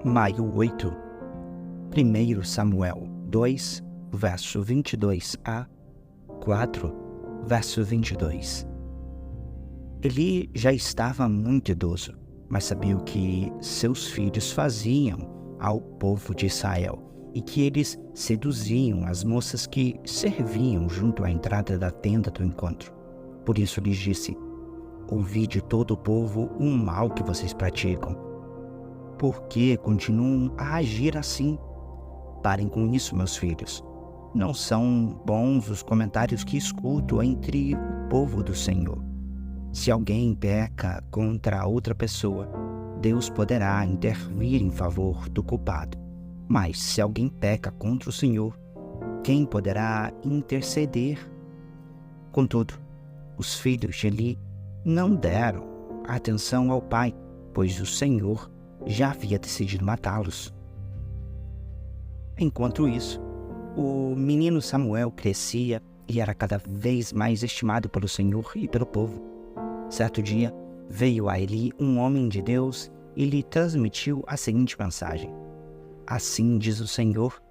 Maio 8, 1 Samuel 2, verso 22 a 4, verso 22. Eli já estava muito idoso, mas sabia o que seus filhos faziam ao povo de Israel e que eles seduziam as moças que serviam junto à entrada da tenda do encontro. Por isso lhes disse: ouvi de todo o povo o mal que vocês praticam. Por que continuam a agir assim? Parem com isso, meus filhos. Não são bons os comentários que escuto entre o povo do Senhor. Se alguém peca contra outra pessoa, Deus poderá intervir em favor do culpado. Mas se alguém peca contra o Senhor, quem poderá interceder? Contudo, os filhos de Eli não deram atenção ao pai, pois o Senhor já havia decidido matá-los. Enquanto isso, o menino Samuel crescia e era cada vez mais estimado pelo Senhor e pelo povo. Certo dia, veio a Eli um homem de Deus e lhe transmitiu a seguinte mensagem: assim diz o Senhor,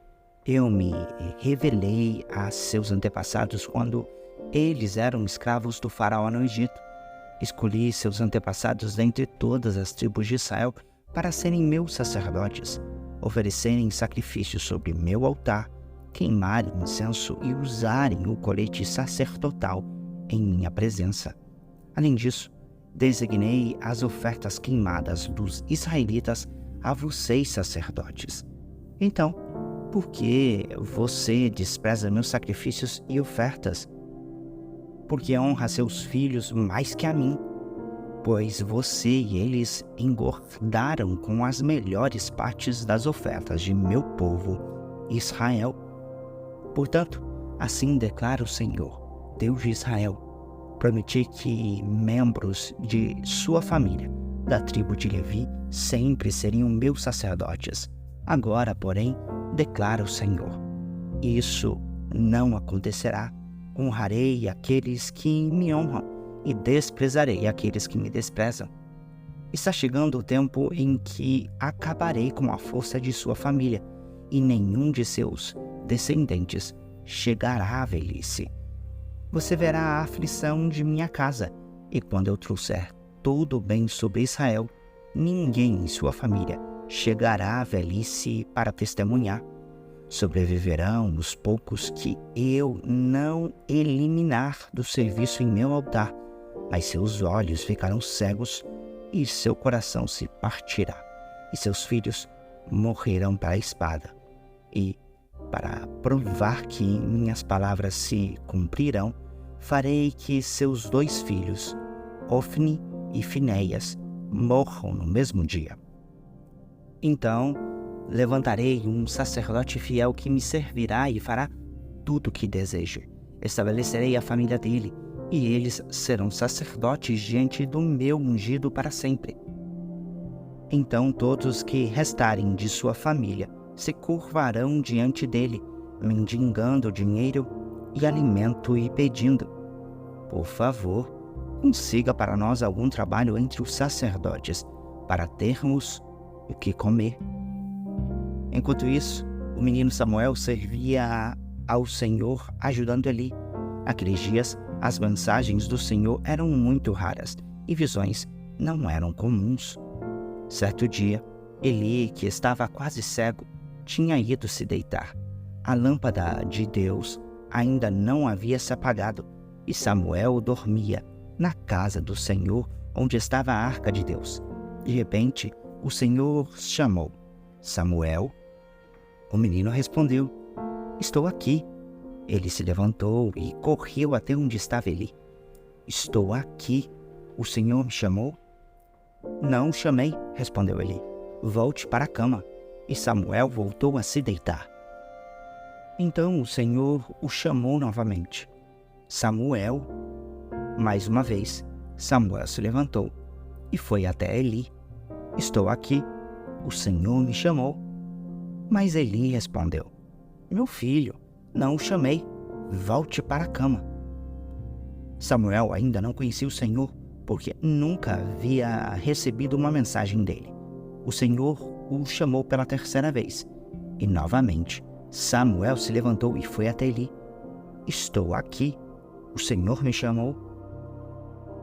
eu me revelei a seus antepassados quando eles eram escravos do faraó no Egito. Escolhi seus antepassados dentre todas as tribos de Israel para serem meus sacerdotes, oferecerem sacrifícios sobre meu altar, queimarem incenso e usarem o colete sacerdotal em minha presença. Além disso, designei as ofertas queimadas dos israelitas a vocês, sacerdotes. Então, por que você despreza meus sacrifícios e ofertas? Porque honra seus filhos mais que a mim, pois você e eles engordaram com as melhores partes das ofertas de meu povo, Israel. Portanto, assim declara o Senhor, Deus de Israel: prometi que membros de sua família, da tribo de Levi, sempre seriam meus sacerdotes. Agora, porém, declara o Senhor: isso não acontecerá. Honrarei aqueles que me honram e desprezarei aqueles que me desprezam. Está chegando o tempo em que acabarei com a força de sua família, e nenhum de seus descendentes chegará à velhice. Você verá a aflição de minha casa, e quando eu trouxer todo o bem sobre Israel, ninguém em sua família chegará à velhice para testemunhar. Sobreviverão os poucos que eu não eliminar do serviço em meu altar, mas seus olhos ficarão cegos e seu coração se partirá, e seus filhos morrerão para a espada. E, para provar que minhas palavras se cumprirão, farei que seus 2 filhos, Ofni e Finéias, morram no mesmo dia. Então, levantarei um sacerdote fiel que me servirá e fará tudo o que desejo. Estabelecerei a família dele, e eles serão sacerdotes diante do meu ungido para sempre. Então todos que restarem de sua família se curvarão diante dele, mendigando dinheiro e alimento e pedindo: por favor, consiga para nós algum trabalho entre os sacerdotes, para termos o que comer. Enquanto isso, o menino Samuel servia ao Senhor ajudando Eli. Aqueles dias, as mensagens do Senhor eram muito raras e visões não eram comuns. Certo dia, Eli, que estava quase cego, tinha ido se deitar. A lâmpada de Deus ainda não havia se apagado e Samuel dormia na casa do Senhor, onde estava a arca de Deus. De repente, o Senhor chamou: Samuel. O menino respondeu: estou aqui. Ele se levantou e correu até onde estava Eli. Estou aqui. O Senhor me chamou? Não chamei, respondeu Eli. Volte para a cama. E Samuel voltou a se deitar. Então o Senhor o chamou novamente: Samuel. Mais uma vez, Samuel se levantou e foi até Eli. Estou aqui. O Senhor me chamou. Mas Eli respondeu: meu filho, não o chamei. Volte para a cama. Samuel ainda não conhecia o Senhor, porque nunca havia recebido uma mensagem dele. o Senhor o chamou pela terceira vez. E novamente, Samuel se levantou e foi até Eli. Estou aqui, o Senhor me chamou.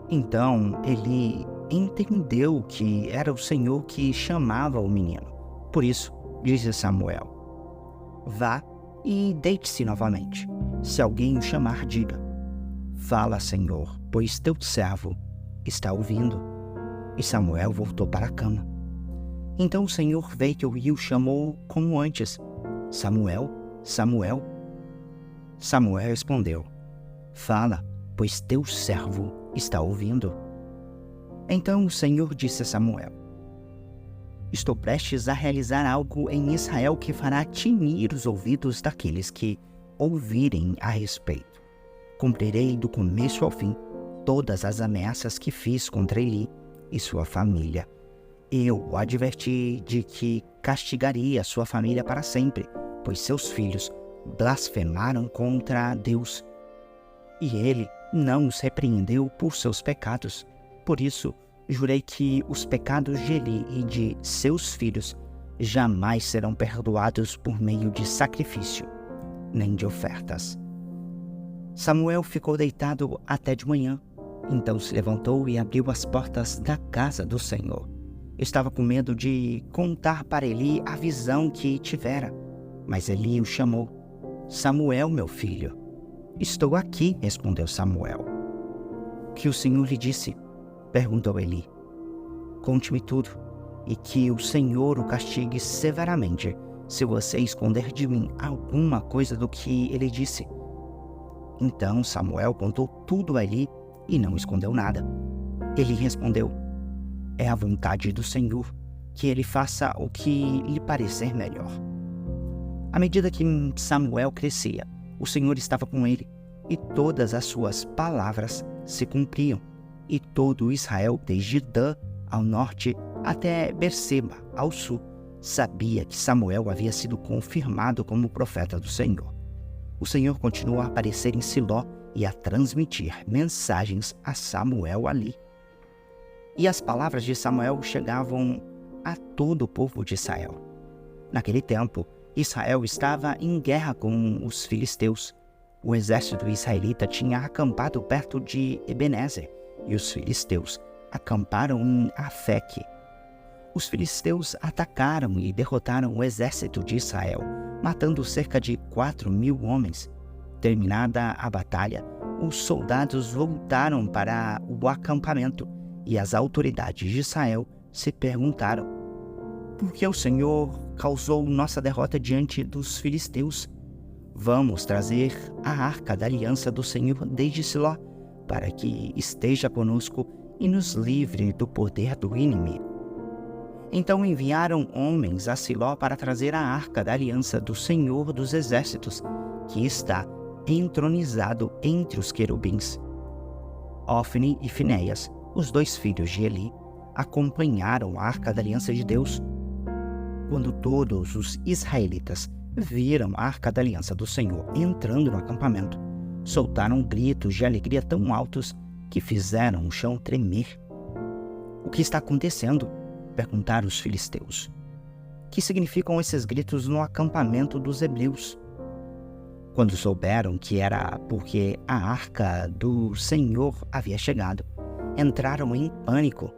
Então Eli entendeu que era o Senhor que chamava o menino. Por isso, disse Samuel: vá e deite-se novamente. Se alguém o chamar, diga: fala, Senhor, pois teu servo está ouvindo. E Samuel voltou para a cama. Então o Senhor veio e o chamou como antes: Samuel, Samuel. Samuel respondeu: fala, pois teu servo está ouvindo. Então o Senhor disse a Samuel: estou prestes a realizar algo em Israel que fará tinir os ouvidos daqueles que ouvirem a respeito. Cumprirei do começo ao fim todas as ameaças que fiz contra Eli e sua família. Eu o adverti de que castigaria sua família para sempre, pois seus filhos blasfemaram contra Deus. E ele não os repreendeu por seus pecados. Por isso, jurei que os pecados de Eli e de seus filhos jamais serão perdoados por meio de sacrifício, nem de ofertas. Samuel ficou deitado até de manhã. Então se levantou e abriu as portas da casa do Senhor. Estava com medo de contar para Eli a visão que tivera. Mas Eli o chamou: Samuel, meu filho. Estou aqui, respondeu Samuel. O que o Senhor lhe disse? Perguntou Eli. Conte-me tudo, e que o Senhor o castigue severamente, se você esconder de mim alguma coisa do que ele disse. Então Samuel contou tudo a Eli e não escondeu nada. Ele respondeu: é a vontade do Senhor que ele faça o que lhe parecer melhor. À medida que Samuel crescia, o Senhor estava com ele, e todas as suas palavras se cumpriam. E todo Israel, desde Dan ao norte até Berseba ao sul, sabia que Samuel havia sido confirmado como profeta do Senhor. O Senhor continuou a aparecer em Siló e a transmitir mensagens a Samuel ali. E as palavras de Samuel chegavam a todo o povo de Israel. Naquele tempo, Israel estava em guerra com os filisteus. O exército israelita tinha acampado perto de Ebenezer, e os filisteus acamparam em Afeque. Os filisteus atacaram e derrotaram o exército de Israel, matando cerca de 4.000 homens. Terminada a batalha, os soldados voltaram para o acampamento, e as autoridades de Israel se perguntaram: por que o Senhor causou nossa derrota diante dos filisteus? Vamos trazer a arca da aliança do Senhor desde Siló, para que esteja conosco e nos livre do poder do inimigo. Então enviaram homens a Siló para trazer a arca da aliança do Senhor dos exércitos, que está entronizado entre os querubins. Ofni e Finéias, os dois filhos de Eli, acompanharam a arca da aliança de Deus. Quando todos os israelitas viram a arca da aliança do Senhor entrando no acampamento, soltaram gritos de alegria tão altos que fizeram o chão tremer. O que está acontecendo? Perguntaram os filisteus. Que significam esses gritos no acampamento dos hebreus? Quando souberam que era porque a arca do Senhor havia chegado, entraram em pânico.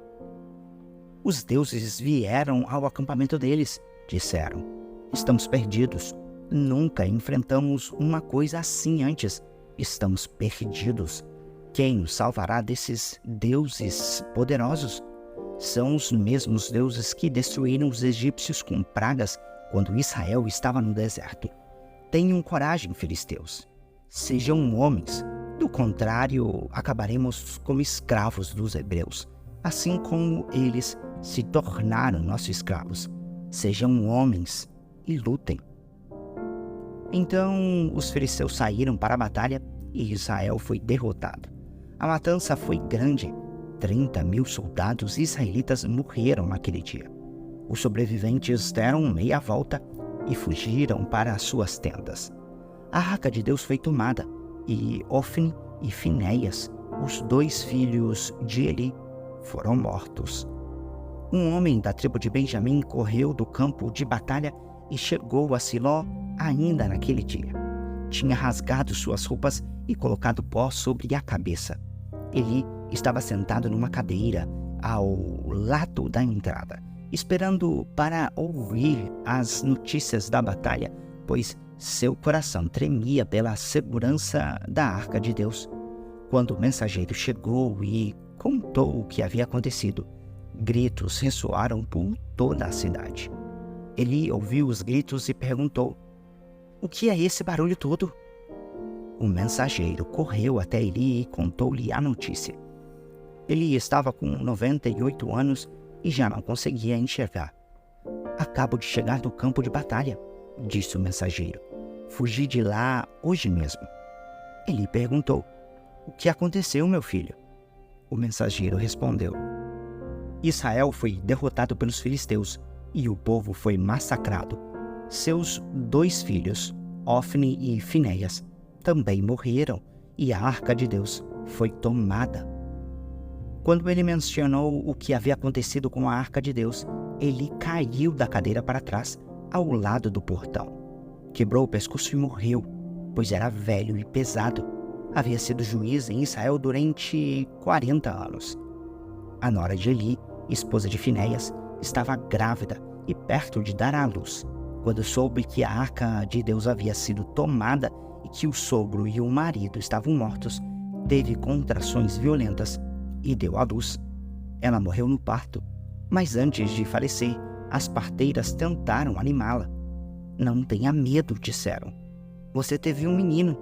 Os deuses vieram ao acampamento deles, disseram. Estamos perdidos. Nunca enfrentamos uma coisa assim antes. Estamos perdidos. Quem nos salvará desses deuses poderosos? São os mesmos deuses que destruíram os egípcios com pragas quando Israel estava no deserto. Tenham coragem, filisteus. Sejam homens. Do contrário, acabaremos como escravos dos hebreus, assim como eles se tornaram nossos escravos. Sejam homens e lutem. Então os filisteus saíram para a batalha e Israel foi derrotado. A matança foi grande. 30.000 soldados israelitas morreram naquele dia. Os sobreviventes deram meia volta e fugiram para as suas tendas. A arca de Deus foi tomada e Ofni e Finéias, os dois filhos de Eli, foram mortos. Um homem da tribo de Benjamim correu do campo de batalha e chegou a Siló ainda naquele dia. Tinha rasgado suas roupas e colocado pó sobre a cabeça. Eli estava sentado numa cadeira ao lado da entrada, esperando para ouvir as notícias da batalha, pois seu coração tremia pela segurança da arca de Deus. Quando o mensageiro chegou e contou o que havia acontecido, gritos ressoaram por toda a cidade. Eli ouviu os gritos e perguntou: "O que é esse barulho todo?" O mensageiro correu até Eli e contou-lhe a notícia. Eli estava com 98 anos e já não conseguia enxergar. "Acabo de chegar do campo de batalha", disse o mensageiro. "Fugi de lá hoje mesmo." Eli perguntou: "O que aconteceu, meu filho?" O mensageiro respondeu: "Israel foi derrotado pelos filisteus e o povo foi massacrado. Seus 2 filhos, Ofni e Finéias, também morreram e a arca de Deus foi tomada." Quando ele mencionou o que havia acontecido com a arca de Deus, Eli caiu da cadeira para trás, ao lado do portão. Quebrou o pescoço e morreu, pois era velho e pesado. Havia sido juiz em Israel durante 40 anos. A nora de Eli, esposa de Finéias, estava grávida e perto de dar à luz. Quando soube que a arca de Deus havia sido tomada e que o sogro e o marido estavam mortos, teve contrações violentas e deu à luz. Ela morreu no parto, mas antes de falecer, as parteiras tentaram animá-la. "Não tenha medo", disseram. "Você teve um menino."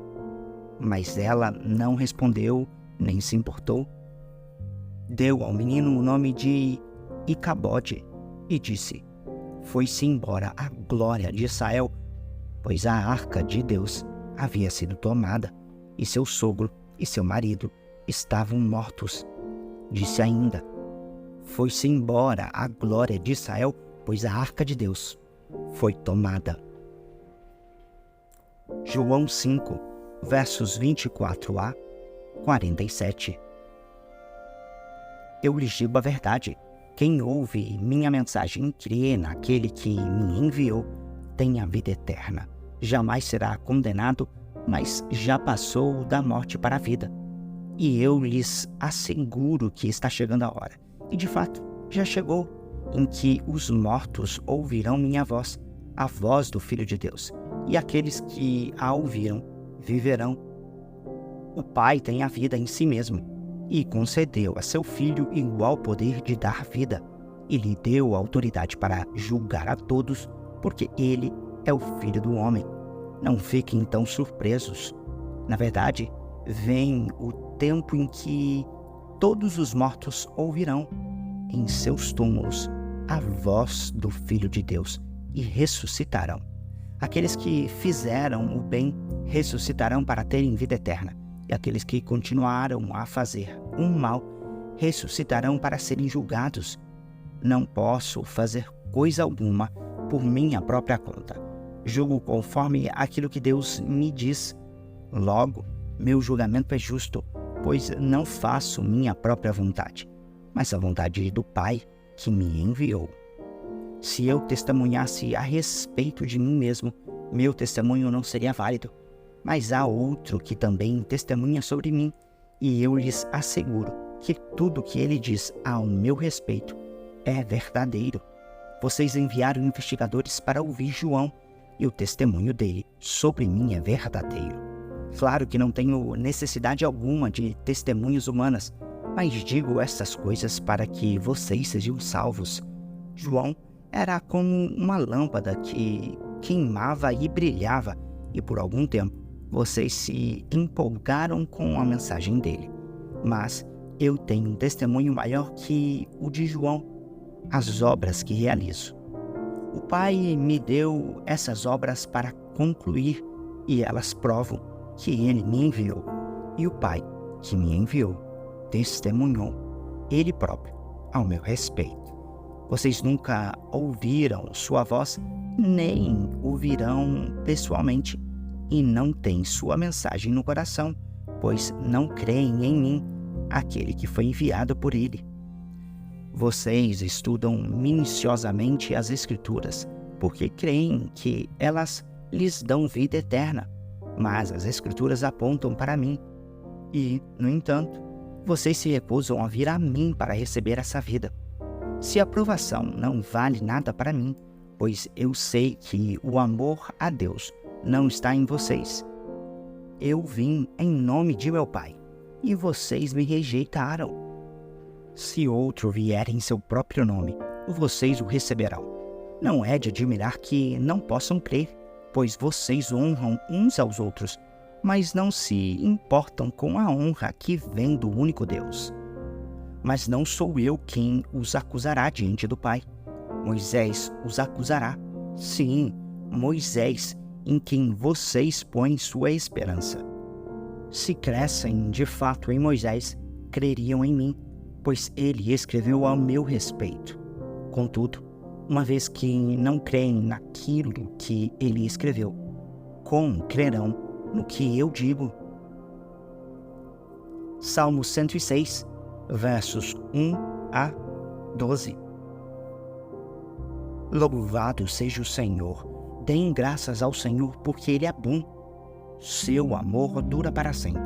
Mas ela não respondeu, nem se importou. Deu ao menino o nome de Icabode e disse: "Foi-se embora a glória de Israel, pois a arca de Deus havia sido tomada, e seu sogro e seu marido estavam mortos." Disse ainda: "Foi-se embora a glória de Israel, pois a arca de Deus foi tomada." João 5, versos 24a 47. Eu lhes digo a verdade: quem ouve minha mensagem e crê naquele que me enviou, tem a vida eterna. Jamais será condenado, mas já passou da morte para a vida. E eu lhes asseguro que está chegando a hora, e de fato já chegou, em que os mortos ouvirão minha voz, a voz do Filho de Deus, e aqueles que a ouviram viverão. O Pai tem a vida em si mesmo, e concedeu a seu Filho igual poder de dar vida, e lhe deu autoridade para julgar a todos, porque ele é o Filho do Homem. Não fiquem então surpresos. Na verdade, vem o tempo em que todos os mortos ouvirão em seus túmulos a voz do Filho de Deus e ressuscitarão. Aqueles que fizeram o bem ressuscitarão para terem vida eterna, e aqueles que continuaram a fazer o mal ressuscitarão para serem julgados. Não posso fazer coisa alguma por minha própria conta. Julgo conforme aquilo que Deus me diz. Logo, meu julgamento é justo, pois não faço minha própria vontade, mas a vontade do Pai que me enviou. Se eu testemunhasse a respeito de mim mesmo, meu testemunho não seria válido, mas há outro que também testemunha sobre mim, e eu lhes asseguro que tudo que ele diz ao meu respeito é verdadeiro. Vocês enviaram investigadores para ouvir João, e o testemunho dele sobre mim é verdadeiro. Claro que não tenho necessidade alguma de testemunhas humanas, mas digo essas coisas para que vocês sejam salvos. João era como uma lâmpada que queimava e brilhava, e por algum tempo vocês se empolgaram com a mensagem dele. Mas eu tenho um testemunho maior que o de João, as obras que realizo. O Pai me deu essas obras para concluir, e elas provam que ele me enviou. E o Pai que me enviou testemunhou, ele próprio, ao meu respeito. Vocês nunca ouviram sua voz, nem ouvirão pessoalmente, e não têm sua mensagem no coração, pois não creem em mim, aquele que foi enviado por ele. Vocês estudam minuciosamente as Escrituras, porque creem que elas lhes dão vida eterna. Mas as Escrituras apontam para mim. E, no entanto, vocês se recusam a vir a mim para receber essa vida. Se a aprovação não vale nada para mim, pois eu sei que o amor a Deus não está em vocês. Eu vim em nome de meu Pai, e vocês me rejeitaram. Se outro vier em seu próprio nome, vocês o receberão. Não é de admirar que não possam crer, pois vocês honram uns aos outros, mas não se importam com a honra que vem do único Deus. Mas não sou eu quem os acusará diante do Pai. Moisés os acusará. Sim, Moisés, em quem vocês põem sua esperança. Se crescem de fato em Moisés, creriam em mim, pois ele escreveu ao meu respeito. Contudo, uma vez que não creem naquilo que ele escreveu, como crerão no que eu digo? Salmo 106, versos 1 a 12. Louvado seja o Senhor. Deem graças ao Senhor, porque Ele é bom. Seu amor dura para sempre.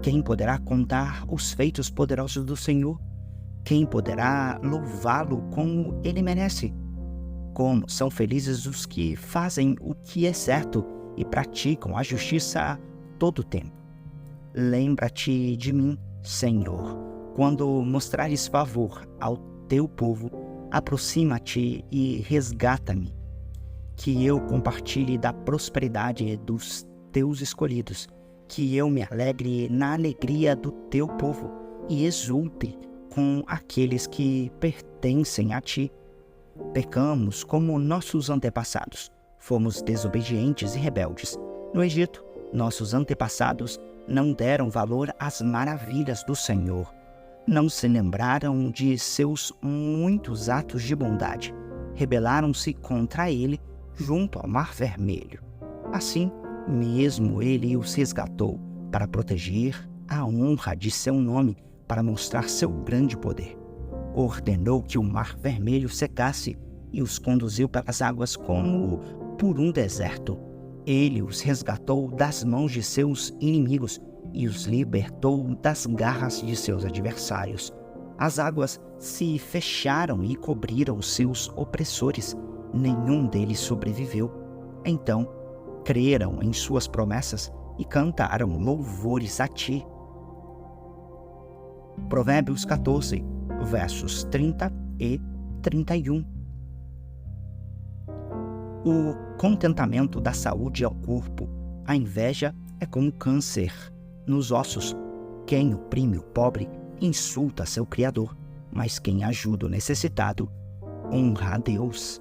Quem poderá contar os feitos poderosos do Senhor? Quem poderá louvá-lo como Ele merece? Como são felizes os que fazem o que é certo e praticam a justiça a todo tempo. Lembra-te de mim, Senhor, quando mostrares favor ao teu povo. Aproxima-te e resgata-me, que eu compartilhe da prosperidade dos teus escolhidos, que eu me alegre na alegria do teu povo e exulte com aqueles que pertencem a ti. Pecamos como nossos antepassados, fomos desobedientes e rebeldes. No Egito, nossos antepassados não deram valor às maravilhas do Senhor. Não se lembraram de seus muitos atos de bondade. Rebelaram-se contra ele junto ao Mar Vermelho. Assim, mesmo ele os resgatou para proteger a honra de seu nome, para mostrar seu grande poder. Ordenou que o Mar Vermelho secasse e os conduziu pelas águas como por um deserto. Ele os resgatou das mãos de seus inimigos e os libertou das garras de seus adversários. As águas se fecharam e cobriram seus opressores. Nenhum deles sobreviveu. Então, creram em suas promessas e cantaram louvores a ti. Provérbios 14, versos 30 e 31. O contentamento dá saúde ao corpo. A inveja é como câncer nos ossos. Quem oprime o pobre insulta seu Criador, mas quem ajuda o necessitado honra a Deus.